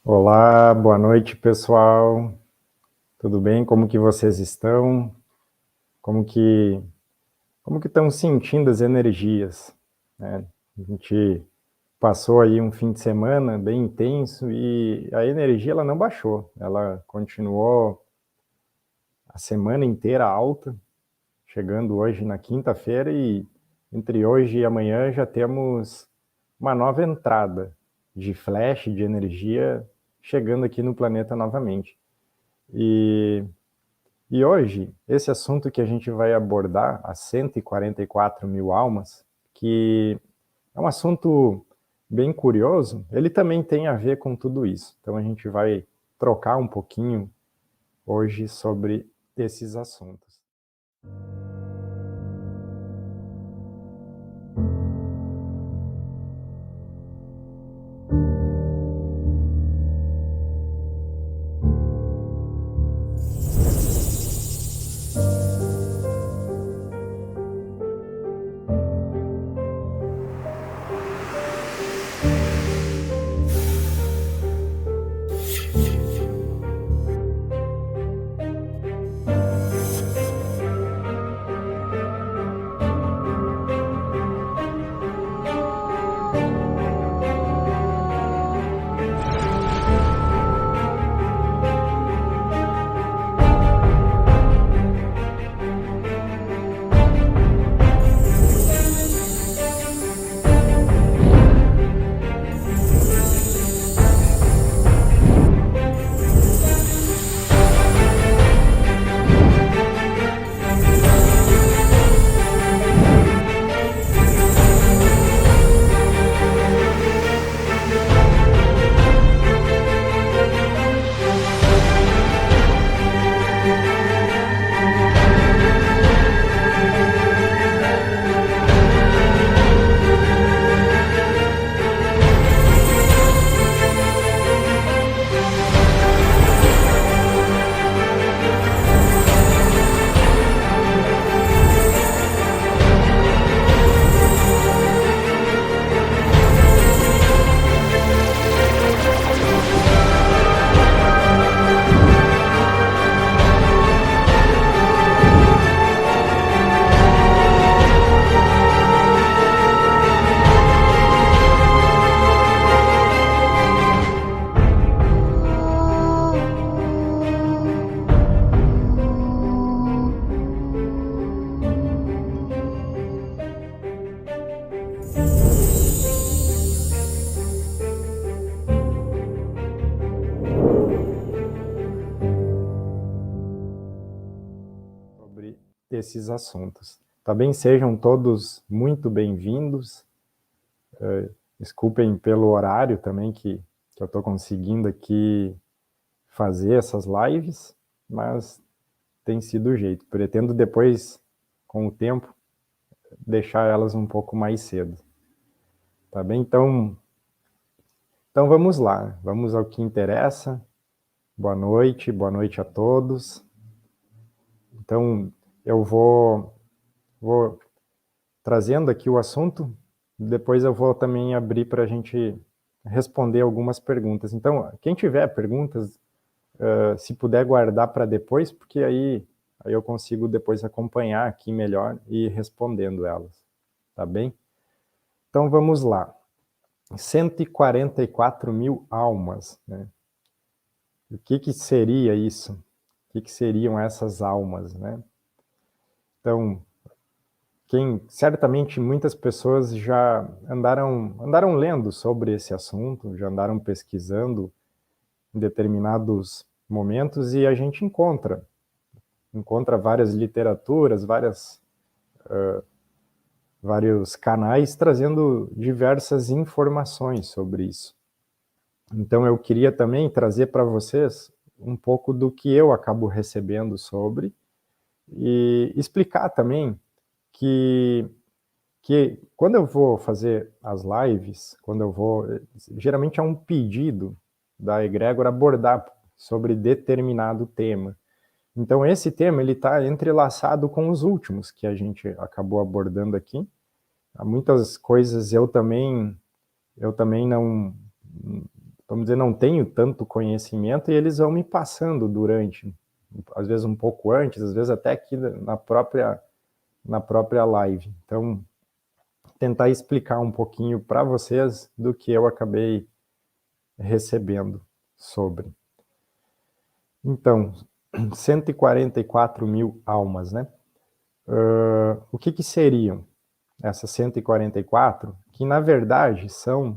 Olá, boa noite, pessoal. Tudo bem? Como que vocês estão? Como que estão sentindo as energias, né? A gente passou aí um fim de semana bem intenso e a energia ela não baixou, ela continuou a semana inteira alta, chegando hoje na quinta-feira e entre hoje e amanhã já temos uma nova entrada de flash de energia chegando aqui no planeta novamente. E hoje, esse assunto que a gente vai abordar, as 144 mil almas, que é um assunto bem curioso, ele também tem a ver com tudo isso. Então a gente vai trocar um pouquinho hoje sobre esses assuntos. Sobre esses assuntos. Também sejam todos muito bem-vindos. Desculpem pelo horário também que eu estou conseguindo aqui fazer essas lives, mas tem sido o jeito. Pretendo depois, com o tempo, deixar elas um pouco mais cedo. Tá bem? Então vamos lá, vamos ao que interessa. Boa noite a todos. Então eu vou trazendo aqui o assunto, depois eu vou também abrir para a gente responder algumas perguntas. Então, quem tiver perguntas, se puder guardar para depois, porque aí eu consigo depois acompanhar aqui melhor e respondendo elas, tá bem? Então vamos lá. 144 mil almas, né? O que seria isso? O que seriam essas almas, né? Então, certamente muitas pessoas já andaram lendo sobre esse assunto, já andaram pesquisando em determinados momentos e a gente encontra várias literaturas, vários canais trazendo diversas informações sobre isso. Então eu queria também trazer para vocês um pouco do que eu acabo recebendo sobre e explicar também que quando eu vou fazer as lives, geralmente é um pedido da egrégora abordar sobre determinado tema. Então esse tema ele está entrelaçado com os últimos que a gente acabou abordando aqui. Há muitas coisas eu também não estou vamos dizer, não tenho tanto conhecimento, e eles vão me passando durante, às vezes um pouco antes, às vezes até aqui na própria live. Então, tentar explicar um pouquinho para vocês do que eu acabei recebendo sobre. Então, 144 mil almas, né? O que seriam essas 144? Que, na verdade, são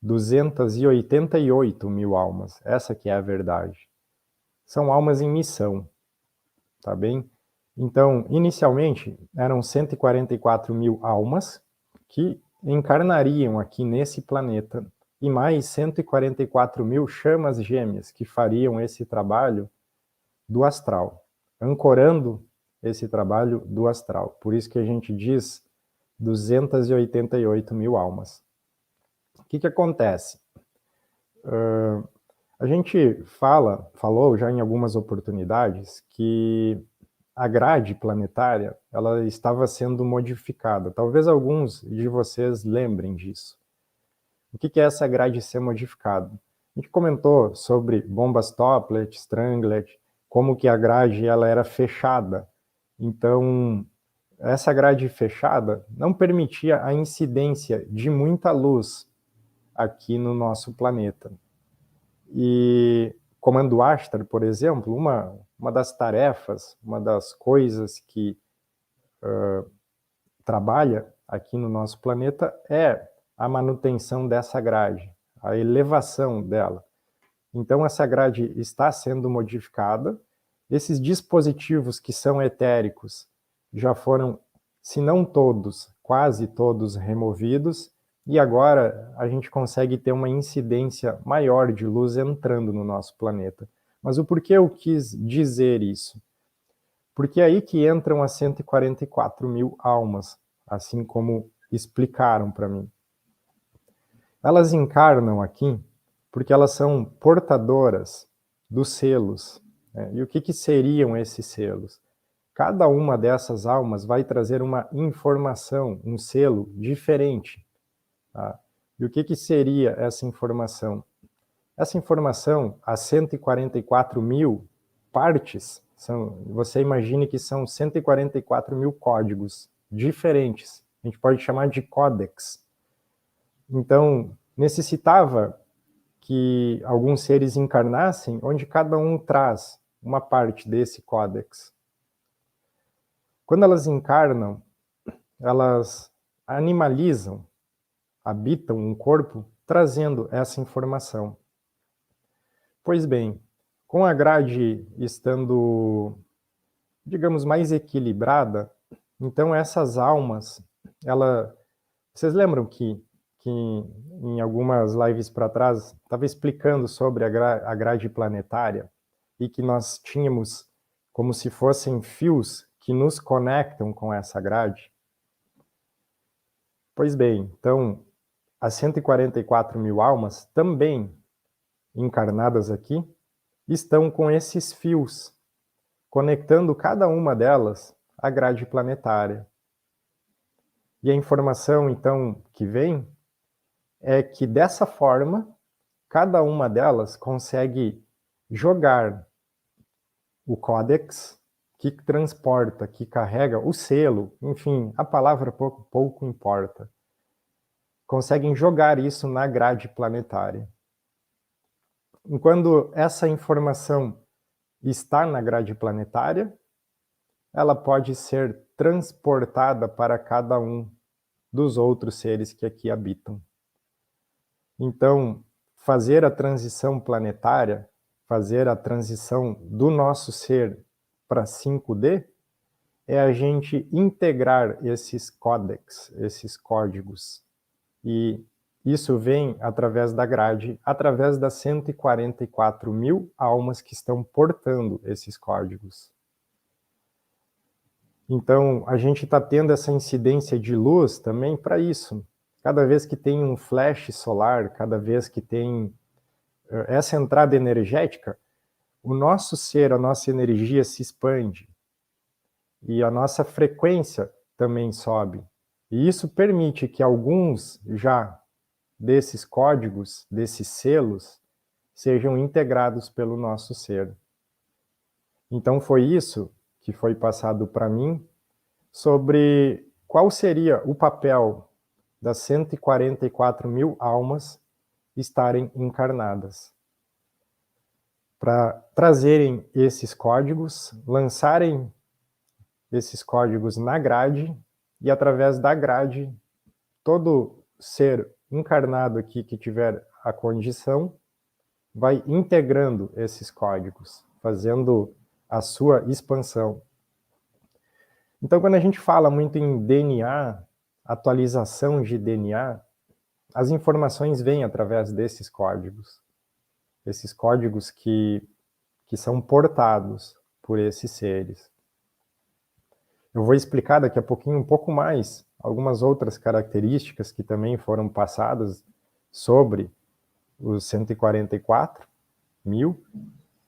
288 mil almas. Essa que é a verdade. São almas em missão, tá bem? Então, inicialmente, eram 144 mil almas que encarnariam aqui nesse planeta, e mais 144 mil chamas gêmeas que fariam esse trabalho do astral, ancorando esse trabalho do astral. Por isso que a gente diz 288 mil almas. O que acontece? A gente falou já em algumas oportunidades que a grade planetária ela estava sendo modificada. Talvez alguns de vocês lembrem disso. O que é essa grade ser modificada? A gente comentou sobre bombas Topplet, Stranglet, como que a grade ela era fechada. Então, essa grade fechada não permitia a incidência de muita luz aqui no nosso planeta. E Comando Ashtar, por exemplo, uma das tarefas, uma das coisas que trabalha aqui no nosso planeta é a manutenção dessa grade, a elevação dela. Então, essa grade está sendo modificada. Esses dispositivos que são etéricos já foram, se não todos, quase todos removidos, e agora a gente consegue ter uma incidência maior de luz entrando no nosso planeta. Mas o porquê eu quis dizer isso? Porque é aí que entram as 144 mil almas, assim como explicaram para mim. Elas encarnam aqui porque elas são portadoras dos selos. Né? E o que seriam esses selos? Cada uma dessas almas vai trazer uma informação, um selo diferente. Tá? E o que seria essa informação? Essa informação, as 144 mil partes, você imagine que são 144 mil códigos diferentes. A gente pode chamar de códex. Então, necessitava que alguns seres encarnassem onde cada um traz uma parte desse códex. Quando elas encarnam, elas animalizam, habitam um corpo trazendo essa informação. Pois bem, com a grade estando, digamos, mais equilibrada, então essas almas, vocês lembram que em algumas lives para trás estava explicando sobre a grade planetária e que nós tínhamos como se fossem fios que nos conectam com essa grade? Pois bem, então as 144 mil almas também encarnadas aqui estão com esses fios, conectando cada uma delas à grade planetária. E a informação, então, que vem é que, dessa forma, cada uma delas consegue jogar o códex que transporta, que carrega o selo, enfim, a palavra pouco importa. Conseguem jogar isso na grade planetária. Quando essa informação está na grade planetária, ela pode ser transportada para cada um dos outros seres que aqui habitam. Então, fazer a transição planetária, fazer a transição do nosso ser para 5D, é a gente integrar esses códex, esses códigos. E isso vem através da grade, através das 144 mil almas que estão portando esses códigos. Então, a gente está tendo essa incidência de luz também para isso. Cada vez que tem um flash solar, cada vez que tem essa entrada energética, o nosso ser, a nossa energia se expande. E a nossa frequência também sobe. E isso permite que alguns já desses códigos, desses selos, sejam integrados pelo nosso ser. Então foi isso que foi passado para mim sobre qual seria o papel das 144 mil almas estarem encarnadas, para trazerem esses códigos, lançarem esses códigos na grade, e através da grade, todo ser encarnado aqui que tiver a condição, vai integrando esses códigos, fazendo a sua expansão. Então, quando a gente fala muito em DNA, atualização de DNA, as informações vêm através desses códigos que são portados por esses seres. Eu vou explicar daqui a pouquinho um pouco mais algumas outras características que também foram passadas sobre os 144 mil,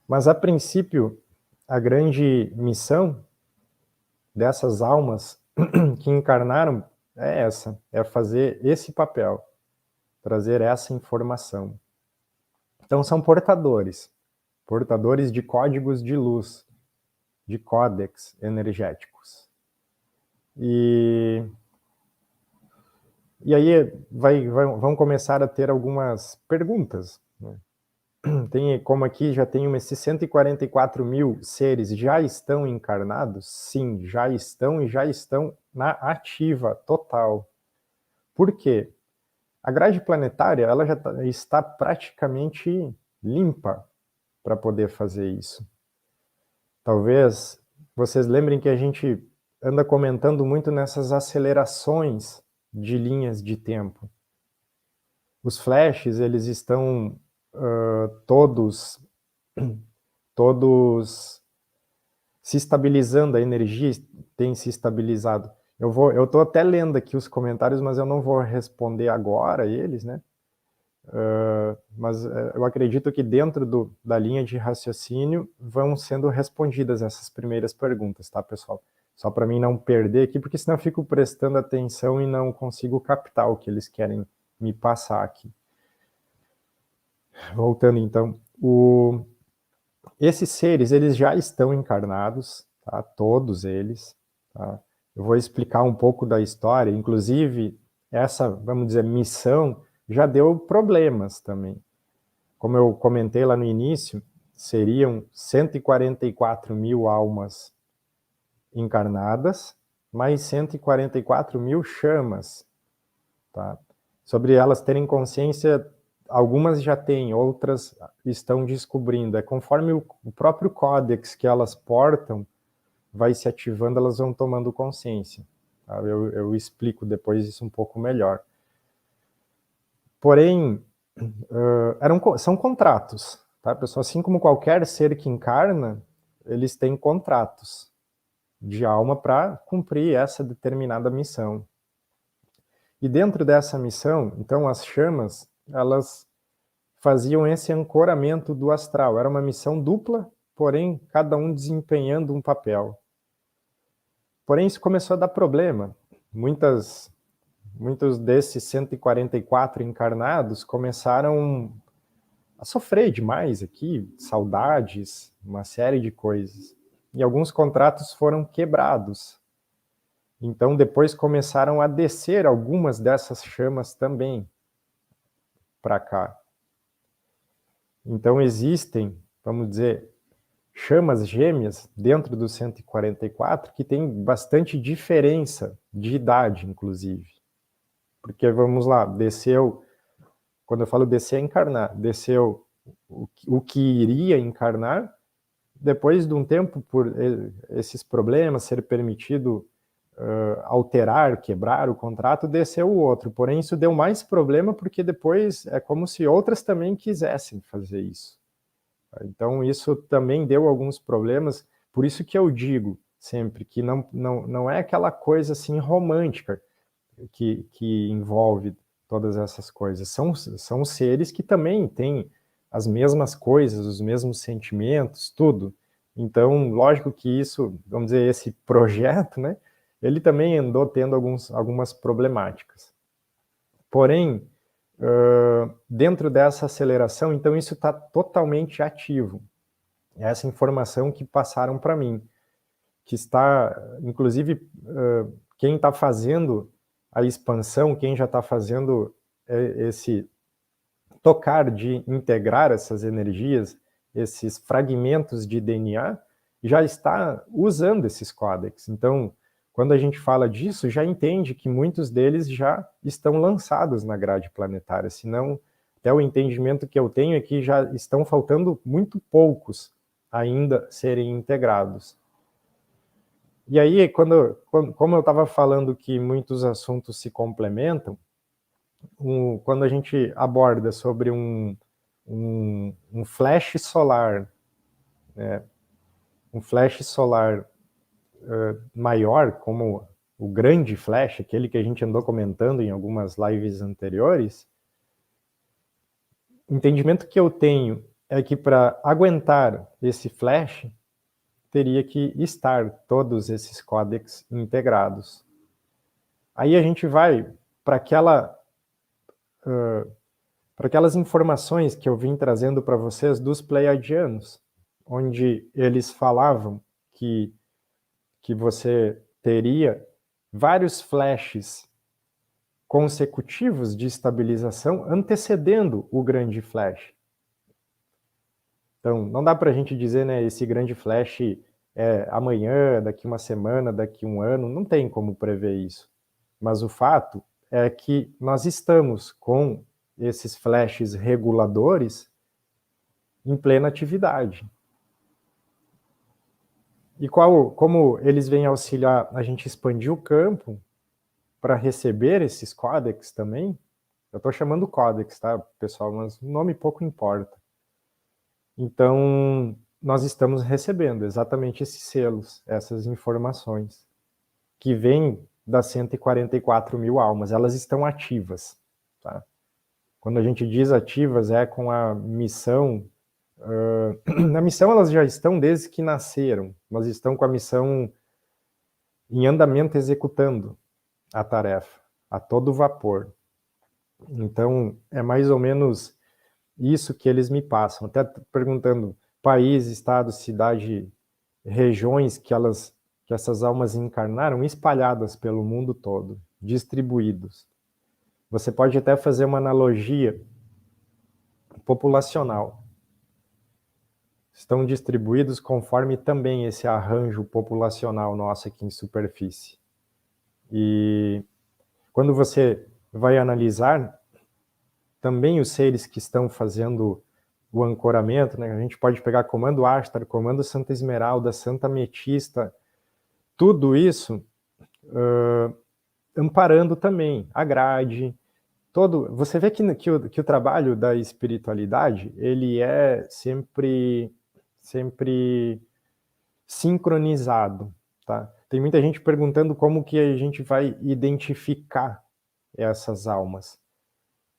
mas a princípio a grande missão dessas almas que encarnaram é essa, é fazer esse papel, trazer essa informação. Então são portadores de códigos de luz, de códex energéticos. E aí vão começar a ter algumas perguntas, né? Tem, como aqui já tem esses 144 mil seres já estão encarnados? Sim, já estão, e já estão na ativa total. Por quê? A grade planetária ela já está praticamente limpa para poder fazer isso. Talvez vocês lembrem que a gente anda comentando muito nessas acelerações de linhas de tempo. Os flashes, eles estão todos se estabilizando, a energia tem se estabilizado. Eu estou até lendo aqui os comentários, mas eu não vou responder agora eles, né? Mas eu acredito que dentro da linha de raciocínio vão sendo respondidas essas primeiras perguntas, tá, pessoal? Só para mim não perder aqui, porque senão eu fico prestando atenção e não consigo captar o que eles querem me passar aqui. Voltando então, esses seres, eles já estão encarnados, tá? Todos eles, tá? Eu vou explicar um pouco da história, inclusive essa, vamos dizer, missão já deu problemas também. Como eu comentei lá no início, seriam 144 mil almas encarnadas, mais 144 mil chamas, tá? Sobre elas terem consciência, algumas já têm, outras estão descobrindo. É conforme o próprio códex que elas portam vai se ativando, elas vão tomando consciência. Tá? Eu explico depois isso um pouco melhor. Porém, são contratos, tá, pessoal? Assim como qualquer ser que encarna, eles têm contratos de alma para cumprir essa determinada missão. E dentro dessa missão, então, as chamas, elas faziam esse ancoramento do astral. Era uma missão dupla, porém, cada um desempenhando um papel. Porém, isso começou a dar problema. Muitos desses 144 encarnados começaram a sofrer demais aqui, saudades, uma série de coisas. E alguns contratos foram quebrados. Então, depois começaram a descer algumas dessas chamas também para cá. Então, existem, vamos dizer, chamas gêmeas dentro dos 144 que tem bastante diferença de idade, inclusive. Porque, vamos lá, desceu, quando eu falo descer é encarnar, desceu o que iria encarnar, depois de um tempo, por esses problemas, ser permitido alterar, quebrar o contrato, desceu o outro. Porém, isso deu mais problema porque depois é como se outras também quisessem fazer isso. Então, isso também deu alguns problemas. Por isso que eu digo sempre que não é aquela coisa assim romântica que envolve todas essas coisas. São seres que também têm as mesmas coisas, os mesmos sentimentos, tudo. Então, lógico que isso, vamos dizer, esse projeto, né, ele também andou tendo algumas problemáticas. Porém, dentro dessa aceleração, então isso está totalmente ativo. Essa informação que passaram para mim, que está, inclusive, quem está fazendo a expansão, quem já está fazendo esse tocar de integrar essas energias, esses fragmentos de DNA, já está usando esses códex. Então, quando a gente fala disso, já entende que muitos deles já estão lançados na grade planetária, senão, até o entendimento que eu tenho é que já estão faltando muito poucos ainda serem integrados. E aí, como eu estava falando que muitos assuntos se complementam, quando a gente aborda sobre um flash solar, né, um flash solar maior, como o grande flash, aquele que a gente andou comentando em algumas lives anteriores, o entendimento que eu tenho é que para aguentar esse flash, teria que estar todos esses códex integrados. Aí a gente vai para aquelas informações que eu vim trazendo para vocês dos pleiadianos, onde eles falavam que você teria vários flashes consecutivos de estabilização antecedendo o grande flash. Então, não dá para a gente dizer, né, esse grande flash é amanhã, daqui uma semana, daqui um ano, não tem como prever isso. Mas o fato é que nós estamos com esses flashes reguladores em plena atividade. E como eles vêm auxiliar a gente expandir o campo para receber esses códex também, eu estou chamando códex, tá, pessoal, mas o nome pouco importa. Então, nós estamos recebendo exatamente esses selos, essas informações, que vêm das 144 mil almas, elas estão ativas, tá? Quando a gente diz ativas, é com a missão. Na missão elas já estão desde que nasceram, mas estão com a missão em andamento, executando a tarefa, a todo vapor. Então, é mais ou menos isso que eles me passam, até perguntando país, estado, cidade, regiões que essas almas encarnaram, espalhadas pelo mundo todo, distribuídos. Você pode até fazer uma analogia populacional. Estão distribuídos conforme também esse arranjo populacional nosso aqui em superfície. E quando você vai analisar também os seres que estão fazendo o ancoramento, né? A gente pode pegar comando Ashtar, comando Santa Esmeralda, Santa Ametista, tudo isso amparando também a grade, você vê que o trabalho da espiritualidade, ele é sempre sincronizado, tá? Tem muita gente perguntando como que a gente vai identificar essas almas.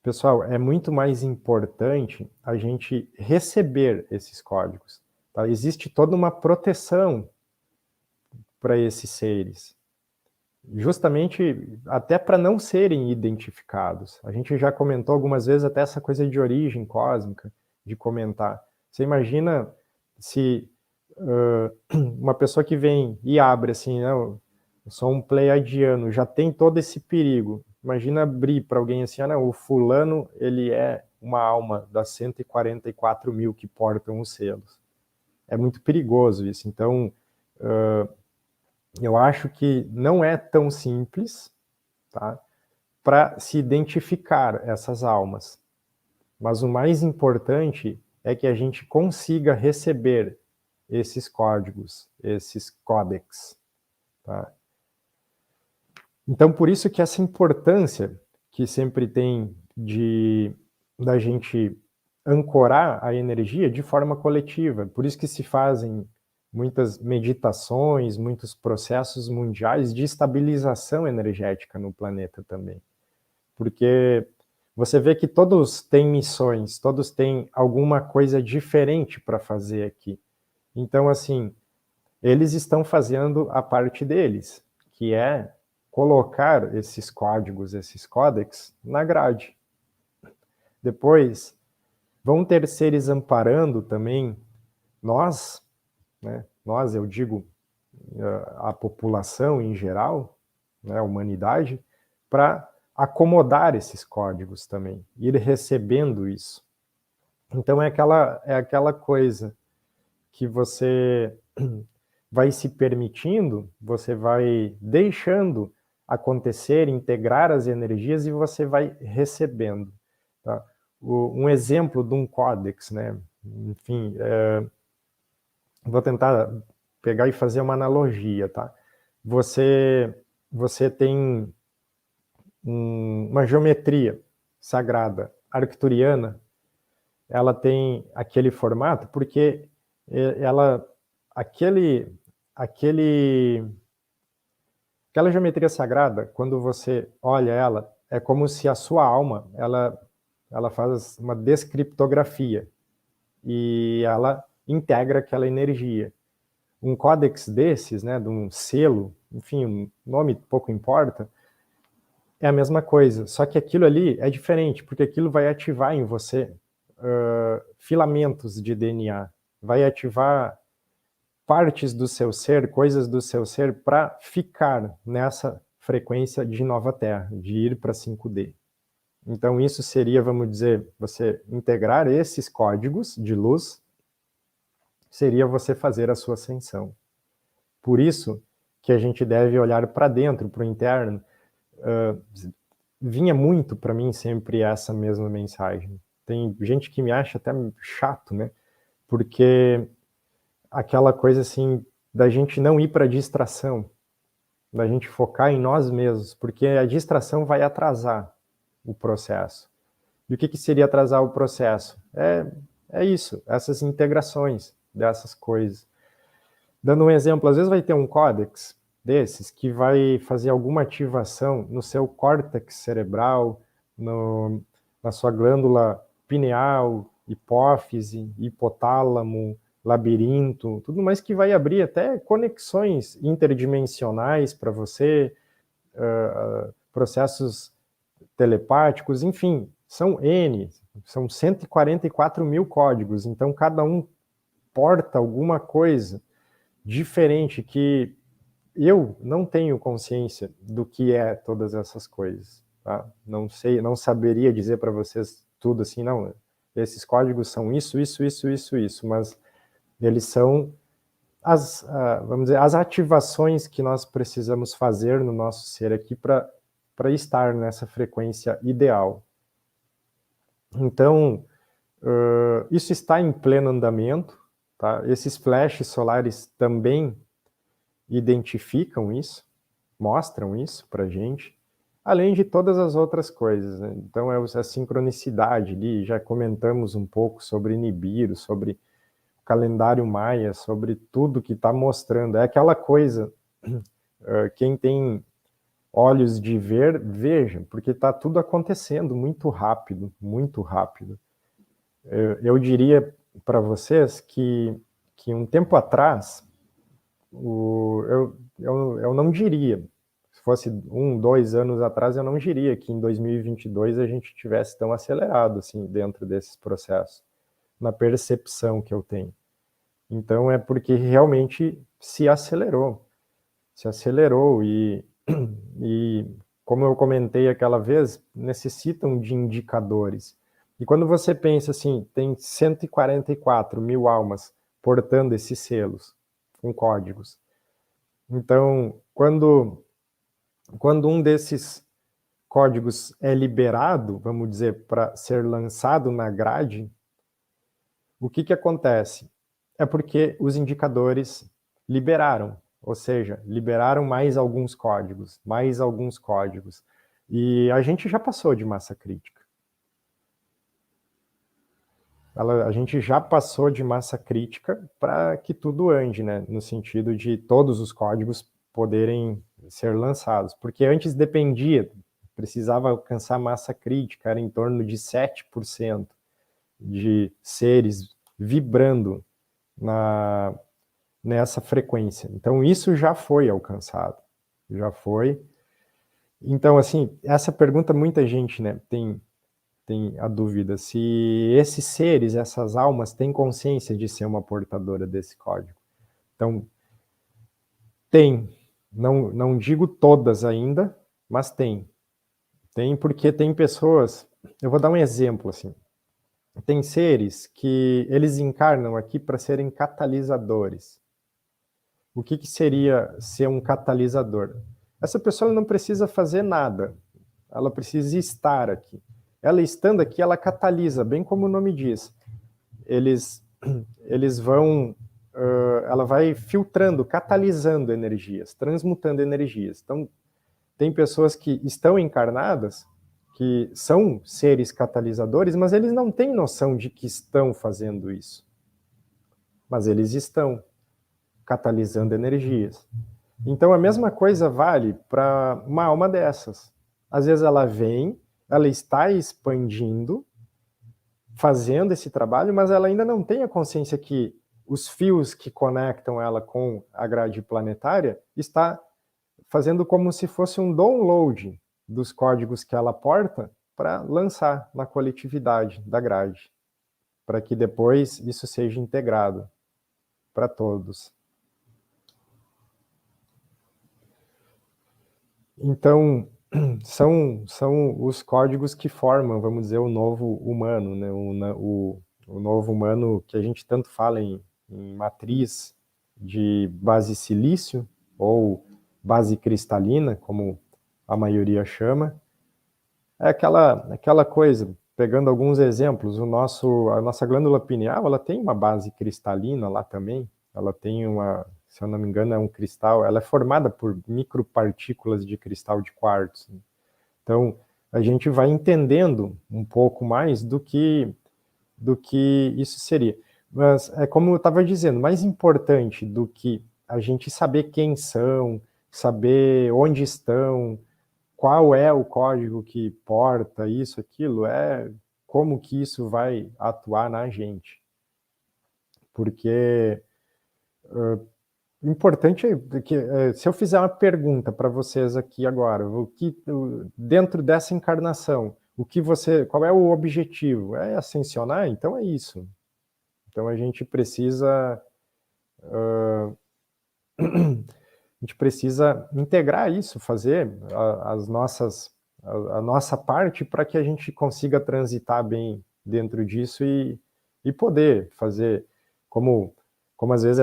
Pessoal, é muito mais importante a gente receber esses códigos, tá? Existe toda uma proteção para esses seres, justamente até para não serem identificados. A gente já comentou algumas vezes até essa coisa de origem cósmica, de comentar. Você imagina se uma pessoa que vem e abre assim, não, eu sou um pleiadiano, já tem todo esse perigo. Imagina abrir para alguém assim, não, o fulano, ele é uma alma das 144 mil que portam os selos. É muito perigoso isso. Então, eu acho que não é tão simples, tá, para se identificar essas almas. Mas o mais importante é que a gente consiga receber esses códigos, esses códex. Tá? Então, por isso que essa importância que sempre tem da gente ancorar a energia de forma coletiva. Por isso que se fazem muitas meditações, muitos processos mundiais de estabilização energética no planeta também. Porque você vê que todos têm missões, todos têm alguma coisa diferente para fazer aqui. Então, assim, eles estão fazendo a parte deles, que é colocar esses códigos, esses códex na grade. Depois, vão ter seres amparando também nós, né? Nós, eu digo, a população em geral, né, a humanidade, para acomodar esses códigos também, ir recebendo isso. Então é aquela coisa que você vai se permitindo, você vai deixando acontecer, integrar as energias e você vai recebendo. Tá? Um exemplo de um códex, né? Enfim, vou tentar pegar e fazer uma analogia, tá? Você tem uma geometria sagrada arcturiana, ela tem aquele formato porque ela, aquela geometria sagrada, quando você olha ela, é como se a sua alma, ela faz uma descriptografia e ela integra aquela energia. Um códex desses, né, de um selo, enfim, um nome pouco importa, é a mesma coisa, só que aquilo ali é diferente, porque aquilo vai ativar em você filamentos de DNA, vai ativar partes do seu ser, coisas do seu ser, para ficar nessa frequência de nova Terra, de ir para 5D. Então isso seria, vamos dizer, você integrar esses códigos de luz, seria você fazer a sua ascensão. Por isso que a gente deve olhar para dentro, para o interno. Vinha muito para mim sempre essa mesma mensagem. Tem gente que me acha até chato, né? Porque aquela coisa assim, da gente não ir para a distração, da gente focar em nós mesmos, porque a distração vai atrasar o processo. E o que seria atrasar o processo? É isso, essas integrações dessas coisas. Dando um exemplo, às vezes vai ter um códex desses que vai fazer alguma ativação no seu córtex cerebral, na sua glândula pineal, hipófise, hipotálamo, labirinto, tudo mais que vai abrir até conexões interdimensionais para você, processos telepáticos, enfim, são N, são 144 mil códigos, então cada um porta alguma coisa diferente que eu não tenho consciência do que é todas essas coisas, tá? Não sei, não saberia dizer para vocês tudo assim, não, esses códigos são isso, mas eles são vamos dizer, as ativações que nós precisamos fazer no nosso ser aqui para estar nessa frequência ideal. Então, isso está em pleno andamento, tá? Esses flashes solares também identificam isso, mostram isso para a gente, além de todas as outras coisas, né? Então, a sincronicidade ali, já comentamos um pouco sobre Nibiru, sobre o calendário maia, sobre tudo que está mostrando. É aquela coisa, quem tem olhos de ver, veja, porque está tudo acontecendo muito rápido, muito rápido. Eu diria para vocês que um tempo atrás, eu não diria, se fosse 1, 2 anos atrás, eu não diria que em 2022 a gente tivesse tão acelerado assim dentro desses processos, na percepção que eu tenho. Então é porque realmente se acelerou e como eu comentei aquela vez, necessitam de indicadores. E quando você pensa assim, tem 144 mil almas portando esses selos, com códigos. Então, quando um desses códigos é liberado, vamos dizer, para ser lançado na grade, o que acontece? É porque os indicadores liberaram, ou seja, liberaram mais alguns códigos. E a gente já passou de massa crítica. A gente já passou de massa crítica para que tudo ande, né? No sentido de todos os códigos poderem ser lançados. Porque antes dependia, precisava alcançar massa crítica, era em torno de 7% de seres vibrando nessa frequência. Então, isso já foi alcançado. Já foi. Então, assim, essa pergunta muita gente, né, tem tem a dúvida se esses seres, essas almas, têm consciência de ser uma portadora desse código. Então, tem. Não digo todas ainda, mas tem. Tem porque tem pessoas... Eu vou dar um exemplo, assim. Tem seres que eles encarnam aqui para serem catalisadores. O que seria ser um catalisador? Essa pessoa não precisa fazer nada. Ela precisa estar aqui. Ela estando aqui, ela catalisa, bem como o nome diz. Eles vão... ela vai filtrando, catalisando energias, transmutando energias. Então, tem pessoas que estão encarnadas, que são seres catalisadores, mas eles não têm noção de que estão fazendo isso. Mas eles estão catalisando energias. Então, a mesma coisa vale para uma alma dessas. Às vezes ela vem, ela está expandindo, fazendo esse trabalho, mas ela ainda não tem a consciência que os fios que conectam ela com a grade planetária está fazendo como se fosse um download dos códigos que ela porta para lançar na coletividade da grade, para que depois isso seja integrado para todos. Então, são os códigos que formam, vamos dizer, o novo humano, né? O novo humano que a gente tanto fala em matriz de base silício, ou base cristalina, como a maioria chama. É aquela coisa, pegando alguns exemplos, a nossa glândula pineal, ela tem uma base cristalina lá também, ela tem se eu não me engano, é um cristal, ela é formada por micropartículas de cristal de quartzo. Então, a gente vai entendendo um pouco mais do que isso seria. Mas, é como eu estava dizendo, mais importante do que a gente saber quem são, saber onde estão, qual é o código que porta isso, aquilo, é como que isso vai atuar na gente. Porque o importante é que, se eu fizer uma pergunta para vocês aqui agora, dentro dessa encarnação, qual é o objetivo? É ascensionar? Então é isso. Então a gente precisa integrar isso, fazer a nossa parte para que a gente consiga transitar bem dentro disso e poder fazer, como às vezes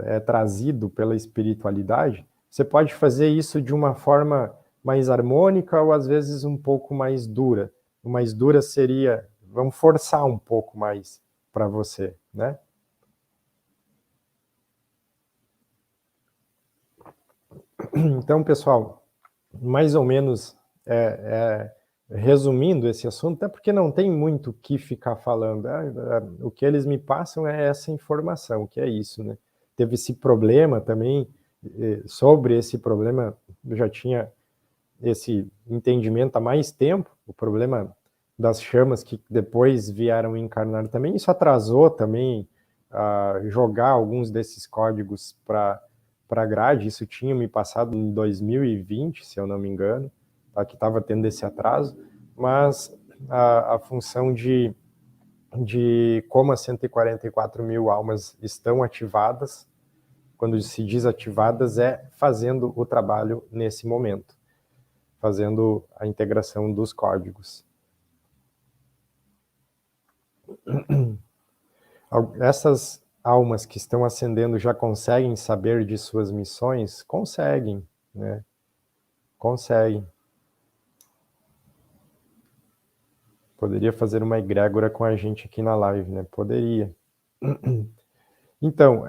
é trazido pela espiritualidade, você pode fazer isso de uma forma mais harmônica ou às vezes um pouco mais dura. O mais dura seria, vamos forçar um pouco mais para você, né? Então, pessoal, mais ou menos resumindo esse assunto, até porque não tem muito o que ficar falando. O que eles me passam é essa informação, que é isso, né? Teve esse problema também, sobre esse problema, eu já tinha esse entendimento há mais tempo, o problema das chamas que depois vieram encarnar também, isso atrasou também a jogar alguns desses códigos para a grade, isso tinha me passado em 2020, se eu não me engano, tá, que estava tendo esse atraso, mas a função de como as 144 mil almas estão ativadas, quando se diz ativadas, é fazendo o trabalho nesse momento, fazendo a integração dos códigos. Essas almas que estão ascendendo já conseguem saber de suas missões? Conseguem, né? Conseguem. Poderia fazer uma egrégora com a gente aqui na live, né? Poderia. Então,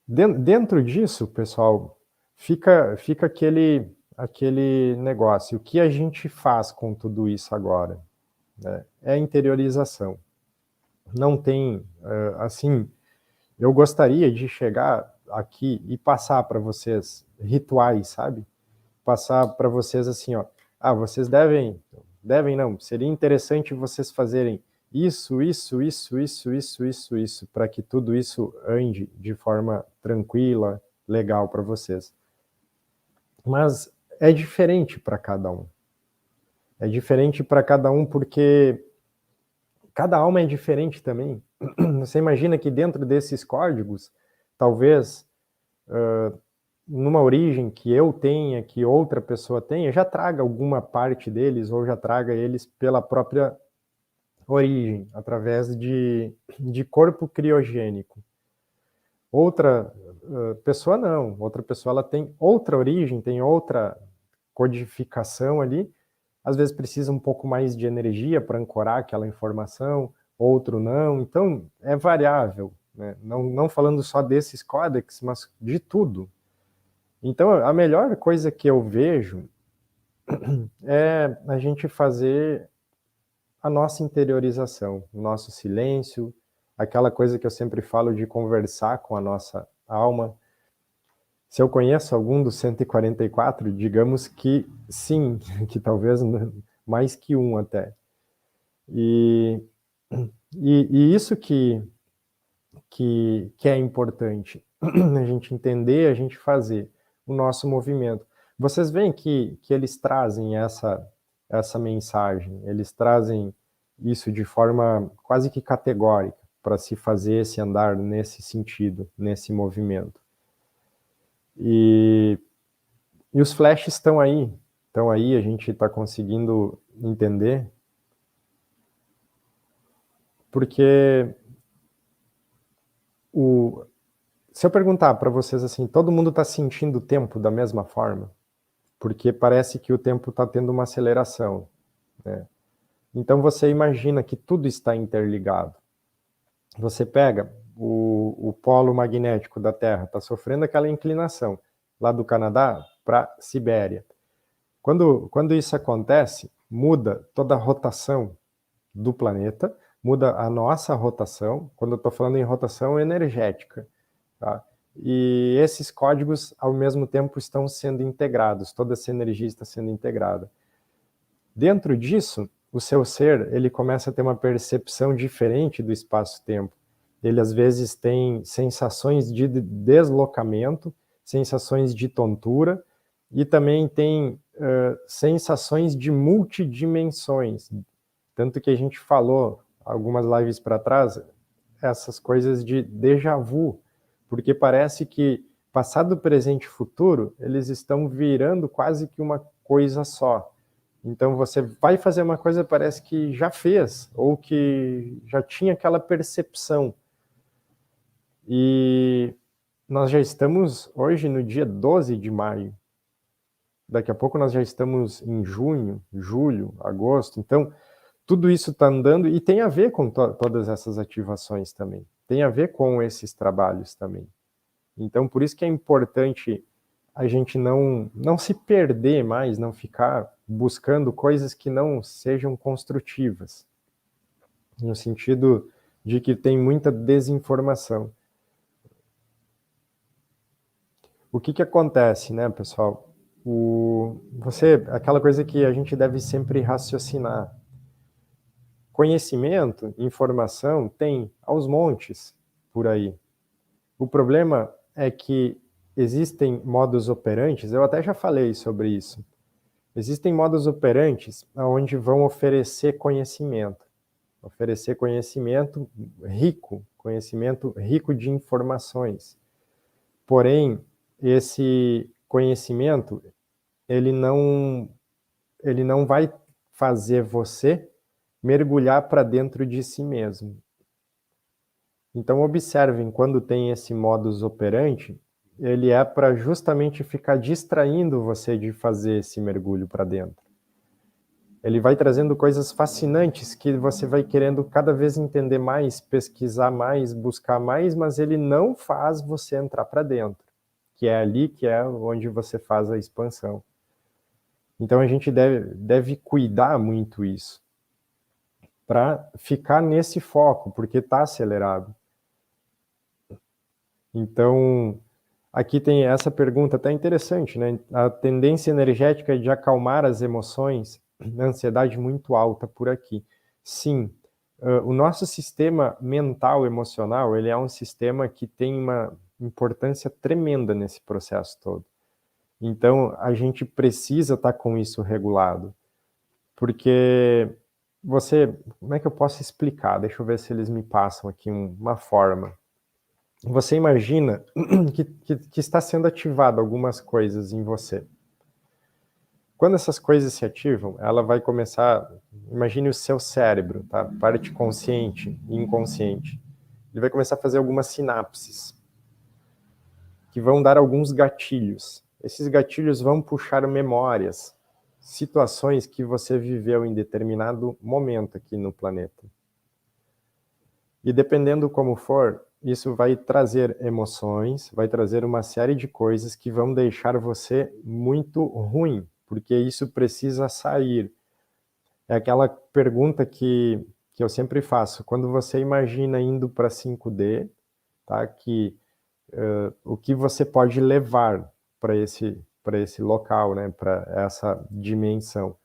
dentro disso, pessoal, fica aquele negócio. O que a gente faz com tudo isso agora? Né? É a interiorização. Não tem, assim, eu gostaria de chegar aqui e passar para vocês rituais, sabe? Passar para vocês assim, ó, vocês devem não, seria interessante vocês fazerem isso, para que tudo isso ande de forma tranquila, legal para vocês. Mas é diferente para cada um. É diferente para cada um porque cada alma é diferente também. Você imagina que dentro desses códigos, talvez numa origem que eu tenha, que outra pessoa tenha, já traga alguma parte deles ou já traga eles pela própria origem, através de corpo criogênico. Outra pessoa não, outra pessoa ela tem outra origem, tem outra codificação ali, às vezes precisa um pouco mais de energia para ancorar aquela informação, outro não, então é variável, né? Não falando só desses códex, mas de tudo. Então a melhor coisa que eu vejo é a gente fazer a nossa interiorização, o nosso silêncio, aquela coisa que eu sempre falo de conversar com a nossa alma. Se eu conheço algum dos 144, digamos que sim, que talvez mais que um até. E isso que é importante, a gente entender, a gente fazer o nosso movimento. Vocês veem que eles trazem essa mensagem, eles trazem isso de forma quase que categórica, para se fazer esse andar nesse sentido, nesse movimento. E os flashes estão aí, a gente está conseguindo entender, porque se eu perguntar para vocês assim, todo mundo está sentindo o tempo da mesma forma? Porque parece que o tempo está tendo uma aceleração, né? Então você imagina que tudo está interligado. Você pega o polo magnético da Terra, está sofrendo aquela inclinação, lá do Canadá para a Sibéria. Quando isso acontece, muda toda a rotação do planeta, muda a nossa rotação, quando eu estou falando em rotação energética, tá? E esses códigos, ao mesmo tempo, estão sendo integrados, toda essa energia está sendo integrada. Dentro disso, o seu ser, ele começa a ter uma percepção diferente do espaço-tempo. Ele, às vezes, tem sensações de deslocamento, sensações de tontura, e também tem sensações de multidimensões. Tanto que a gente falou, algumas lives para trás, essas coisas de déjà vu, porque parece que passado, presente e futuro, eles estão virando quase que uma coisa só. Então você vai fazer uma coisa, parece que já fez, ou que já tinha aquela percepção. E nós já estamos hoje no dia 12 de maio. Daqui a pouco nós já estamos em junho, julho, agosto. Então, tudo isso está andando e tem a ver com todas essas ativações também. Tem a ver com esses trabalhos também. Então, por isso que é importante a gente não se perder mais, não ficar buscando coisas que não sejam construtivas, no sentido de que tem muita desinformação. O que acontece, né, pessoal? Aquela coisa que a gente deve sempre raciocinar. Conhecimento, informação, tem aos montes por aí. O problema é que existem modus operantes, eu até já falei sobre isso. Existem modus operantes onde vão oferecer conhecimento conhecimento rico de informações. Porém, esse conhecimento, ele não vai fazer você mergulhar para dentro de si mesmo. Então, observem, quando tem esse modus operandi, ele é para justamente ficar distraindo você de fazer esse mergulho para dentro. Ele vai trazendo coisas fascinantes que você vai querendo cada vez entender mais, pesquisar mais, buscar mais, mas ele não faz você entrar para dentro, que é ali que é onde você faz a expansão. Então a gente deve cuidar muito isso, para ficar nesse foco, porque está acelerado. Então, aqui tem essa pergunta até interessante, né? A tendência energética de acalmar as emoções, ansiedade muito alta por aqui. Sim, o nosso sistema mental, emocional, ele é um sistema que tem uma importância tremenda nesse processo todo. Então, a gente precisa estar com isso regulado. Porque como é que eu posso explicar? Deixa eu ver se eles me passam aqui uma forma. Você imagina que está sendo ativado algumas coisas em você. Quando essas coisas se ativam, ela vai começar, imagine o seu cérebro, tá? Parte consciente e inconsciente. Ele vai começar a fazer algumas sinapses, que vão dar alguns gatilhos. Esses gatilhos vão puxar memórias, situações que você viveu em determinado momento aqui no planeta. E dependendo como for, isso vai trazer emoções, vai trazer uma série de coisas que vão deixar você muito ruim, porque isso precisa sair. É aquela pergunta que eu sempre faço. Quando você imagina indo para 5D, tá? O que você pode levar para esse local, né? Para essa dimensão.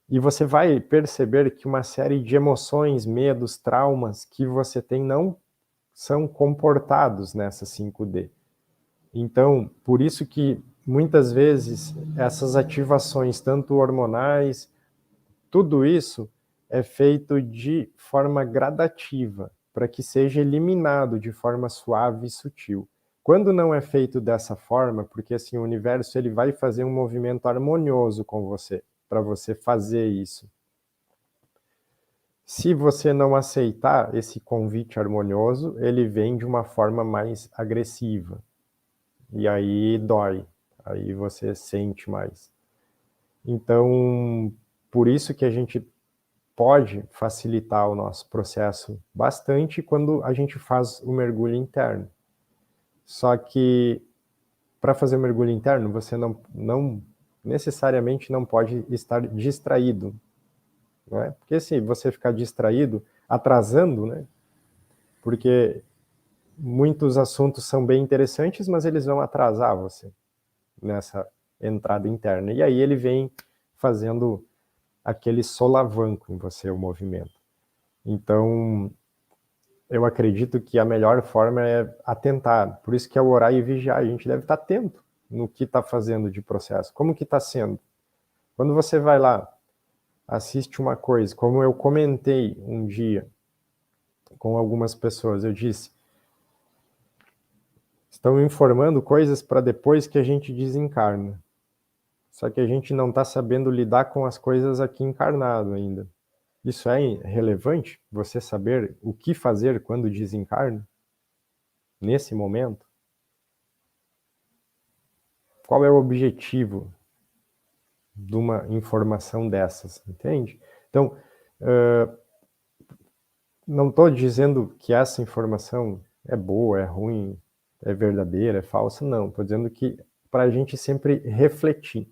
E você vai perceber que uma série de emoções, medos, traumas que você tem não são comportados nessa 5D. Então, por isso que muitas vezes essas ativações, tanto hormonais, tudo isso é feito de forma gradativa, para que seja eliminado de forma suave e sutil. Quando não é feito dessa forma, porque assim o universo ele vai fazer um movimento harmonioso com você, para você fazer isso. Se você não aceitar esse convite harmonioso, ele vem de uma forma mais agressiva. E aí dói, aí você sente mais. Então, por isso que a gente pode facilitar o nosso processo bastante quando a gente faz o mergulho interno. Só que para fazer o mergulho interno, você não necessariamente não pode estar distraído, não é? Porque se você ficar distraído, atrasando, né? Porque muitos assuntos são bem interessantes, mas eles vão atrasar você nessa entrada interna. E aí ele vem fazendo aquele solavanco em você, o movimento. Então, eu acredito que a melhor forma é atentar. Por isso que é o orar e vigiar. A gente deve estar atento no que está fazendo de processo. Como que está sendo? Quando você vai lá, assiste uma coisa, como eu comentei um dia com algumas pessoas, eu disse, estão informando coisas para depois que a gente desencarna. Só que a gente não está sabendo lidar com as coisas aqui encarnado ainda. Isso é relevante? Você saber o que fazer quando desencarna? Nesse momento? Qual é o objetivo de uma informação dessas? Entende? Então, não estou dizendo que essa informação é boa, é ruim, é verdadeira, é falsa, não. Estou dizendo que para a gente sempre refletir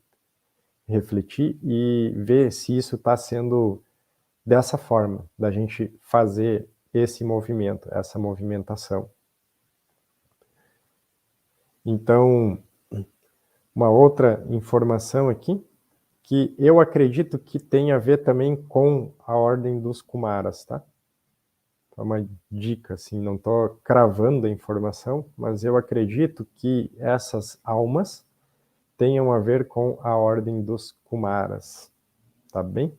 e ver se isso está sendo dessa forma, da gente fazer esse movimento, essa movimentação. Então, uma outra informação aqui, que eu acredito que tem a ver também com a ordem dos Kumaras, tá? É uma dica, assim, não estou cravando a informação, mas eu acredito que essas almas tenham a ver com a ordem dos Kumaras, tá bem?